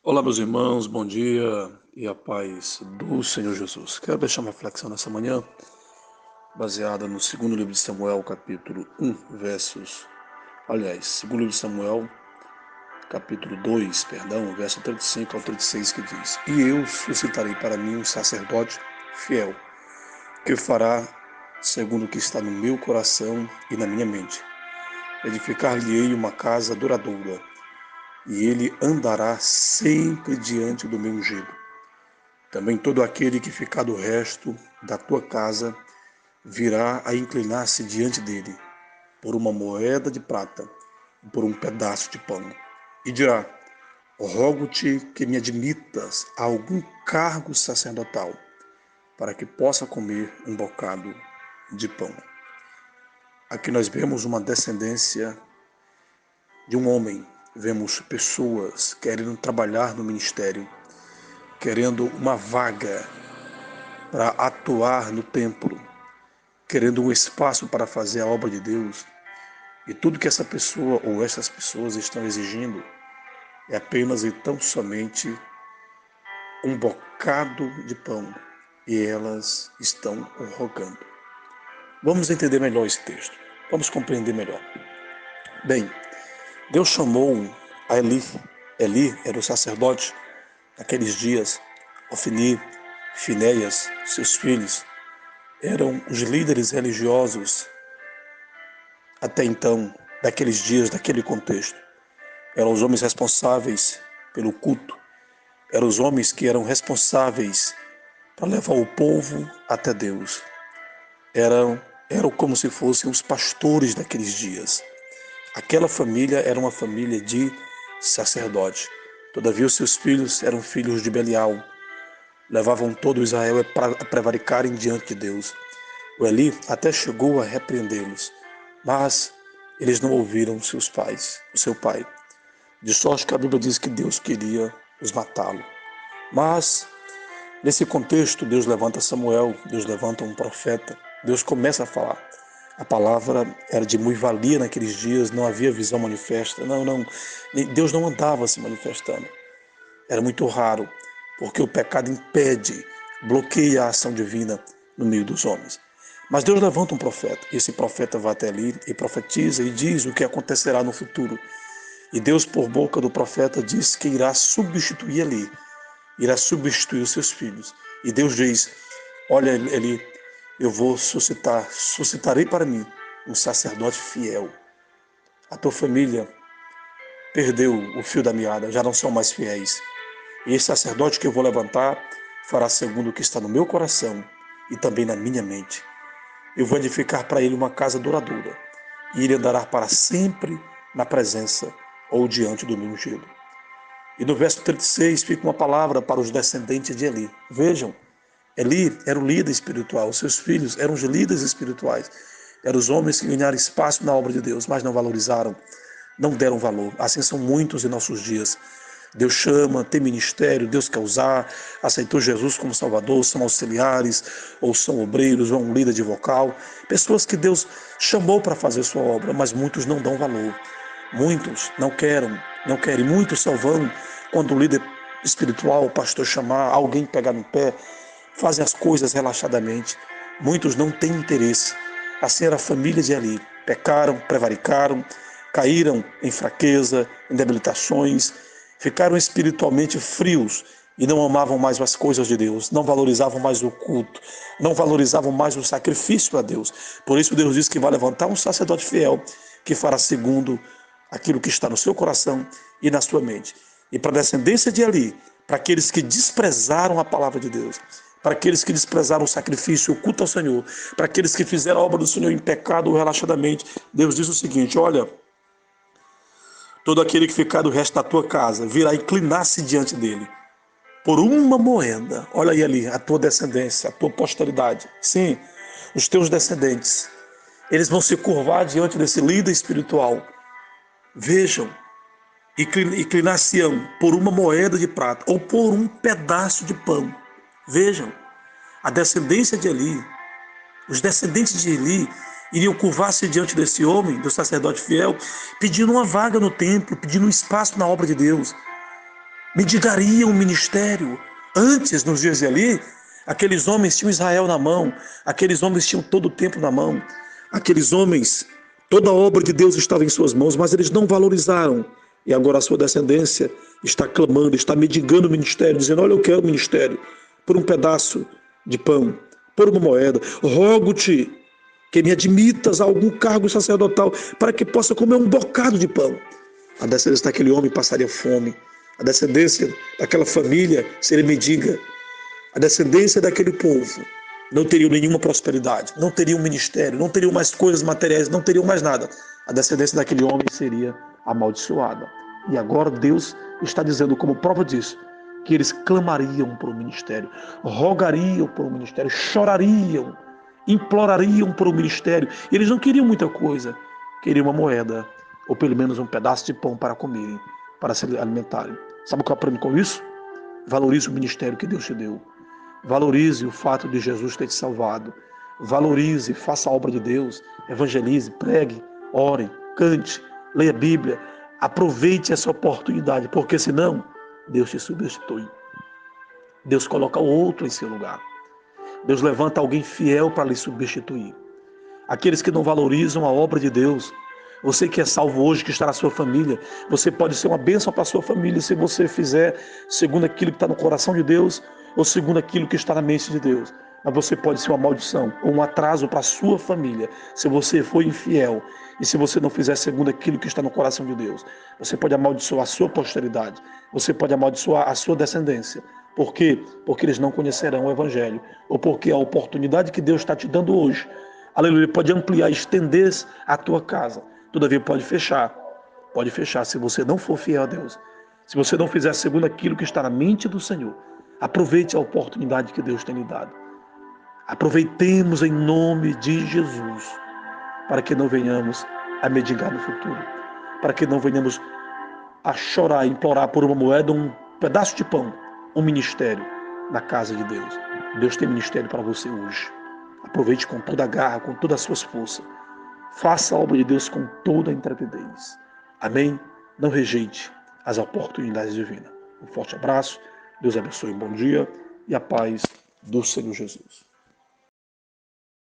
Olá, meus irmãos, bom dia e a paz do Senhor Jesus. Quero deixar uma reflexão nessa manhã, baseada no segundo livro de Samuel, capítulo segundo livro de Samuel, capítulo 2, verso 35 ao 36, que diz: E eu suscitarei para mim um sacerdote fiel, que fará segundo o que está no meu coração e na minha mente. Edificar-lhe-ei uma casa duradoura, e ele andará sempre diante do meu ungido. Também todo aquele que ficar do resto da tua casa virá a inclinar-se diante dele, por uma moeda de prata e por um pedaço de pão. E dirá: Rogo-te que me admitas a algum cargo sacerdotal, para que possa comer um bocado de pão. Aqui nós vemos uma descendência de um homem, vemos pessoas querendo trabalhar no ministério, querendo uma vaga para atuar no templo, querendo um espaço para fazer a obra de Deus. E tudo que essa pessoa ou essas pessoas estão exigindo é apenas e tão somente um bocado de pão. E elas estão rogando. Vamos entender melhor esse texto. Vamos compreender melhor. Bem, Deus chamou a Eli. Eli era o sacerdote naqueles dias. Ofni, Finéias, seus filhos, eram os líderes religiosos até então, daqueles dias, daquele contexto. Eram os homens responsáveis pelo culto, eram os homens que eram responsáveis para levar o povo até Deus. Eram como se fossem os pastores daqueles dias. Aquela família era uma família de sacerdote. Todavia, os seus filhos eram filhos de Belial. Levavam todo Israel a prevaricarem diante de Deus. O Eli até chegou a repreendê-los, mas eles não ouviram seus pais, o seu pai. De sorte que a Bíblia diz que Deus queria os matá-lo. Mas, nesse contexto, Deus levanta Samuel, Deus levanta um profeta, Deus começa a falar. A palavra era de muito valia naqueles dias, não havia visão manifesta. Deus não andava se manifestando. Era muito raro, porque o pecado impede, bloqueia a ação divina no meio dos homens. Mas Deus levanta um profeta, e esse profeta vai até ali e profetiza e diz o que acontecerá no futuro. E Deus, por boca do profeta, diz que irá substituir Eli, irá substituir os seus filhos. E Deus diz: Olha, Eli, eu vou suscitarei para mim um sacerdote fiel. A tua família perdeu o fio da meada, já não são mais fiéis. E esse sacerdote que eu vou levantar fará segundo o que está no meu coração e também na minha mente. Eu vou edificar para ele uma casa duradoura, e ele andará para sempre na presença ou diante do meu ungido. E no verso 36 fica uma palavra para os descendentes de Eli. Vejam, Eli era o líder espiritual, os seus filhos eram os líderes espirituais. Eram os homens que ganharam espaço na obra de Deus, mas não valorizaram, não deram valor. Assim são muitos em nossos dias. Deus chama, tem ministério, Deus quer usar, aceitou Jesus como Salvador, são auxiliares, ou são obreiros, ou um líder de vocal. Pessoas que Deus chamou para fazer sua obra, mas muitos não dão valor. Muitos não querem. Muitos só vão quando o líder espiritual, o pastor chamar, alguém pegar no pé, fazem as coisas relaxadamente. Muitos não têm interesse. Assim era a família de Eli. Pecaram, prevaricaram, caíram em fraqueza, em debilitações, ficaram espiritualmente frios e não amavam mais as coisas de Deus, não valorizavam mais o culto, não valorizavam mais o sacrifício a Deus. Por isso Deus diz que vai levantar um sacerdote fiel que fará segundo aquilo que está no seu coração e na sua mente. E para a descendência de Eli, para aqueles que desprezaram a palavra de Deus, para aqueles que desprezaram o sacrifício, o culto ao Senhor, para aqueles que fizeram a obra do Senhor em pecado ou relaxadamente, Deus diz o seguinte: olha, todo aquele que ficar do resto da tua casa virá inclinar-se diante dele por uma moeda. Olha aí ali, a tua descendência, a tua posteridade. Sim, os teus descendentes. Eles vão se curvar diante desse líder espiritual. Vejam, inclinar-se-ão por uma moeda de prata ou por um pedaço de pão. Vejam, a descendência de Eli, os descendentes de Eli iriam curvar-se diante desse homem, do sacerdote fiel, pedindo uma vaga no templo, pedindo um espaço na obra de Deus. mendigariam o ministério. Antes, nos dias de ali, aqueles homens tinham Israel na mão, aqueles homens tinham todo o tempo na mão, aqueles homens, toda a obra de Deus estava em suas mãos, mas eles não valorizaram. E agora a sua descendência está clamando, está mendigando o ministério, dizendo: olha, eu quero o ministério, por um pedaço de pão, por uma moeda. Rogo-te que me admitas a algum cargo sacerdotal, para que possa comer um bocado de pão. A descendência daquele homem passaria fome. A descendência daquela família seria mendiga. A descendência daquele povo não teria nenhuma prosperidade, não teria um ministério, não teriam mais coisas materiais, não teriam mais nada. A descendência daquele homem seria amaldiçoada. E agora Deus está dizendo, como prova disso, que eles clamariam por um ministério, rogariam por um ministério, chorariam, implorariam por um ministério. E eles não queriam muita coisa, queriam uma moeda, ou pelo menos um pedaço de pão para comerem, para se alimentarem. Sabe o que eu aprendo com isso? Valorize o ministério que Deus te deu. Valorize o fato de Jesus ter te salvado. Valorize, faça a obra de Deus, evangelize, pregue, ore, cante, leia a Bíblia. Aproveite essa oportunidade, porque senão Deus te substitui. Deus coloca outro em seu lugar. Deus levanta alguém fiel para lhe substituir. Aqueles que não valorizam a obra de Deus, você que é salvo hoje, que está na sua família, você pode ser uma bênção para a sua família se você fizer segundo aquilo que está no coração de Deus ou segundo aquilo que está na mente de Deus. Mas você pode ser uma maldição ou um atraso para a sua família se você for infiel e se você não fizer segundo aquilo que está no coração de Deus. Você pode amaldiçoar a sua posteridade, você pode amaldiçoar a sua descendência. Por quê? Porque eles não conhecerão o Evangelho, ou porque a oportunidade que Deus está te dando hoje, aleluia, pode ampliar, estender a tua casa. Todavia pode fechar se você não for fiel a Deus. Se você não fizer segundo aquilo que está na mente do Senhor. Aproveite a oportunidade que Deus tem lhe dado. Aproveitemos em nome de Jesus, para que não venhamos a mendigar no futuro, para que não venhamos a chorar, implorar por uma moeda, um pedaço de pão, um ministério na casa de Deus. Deus tem ministério para você hoje. Aproveite com toda a garra, com todas as suas forças. Faça a obra de Deus com toda a intrepidez. Amém? Não rejeite as oportunidades divinas. Um forte abraço, Deus abençoe, um bom dia e a paz do Senhor Jesus.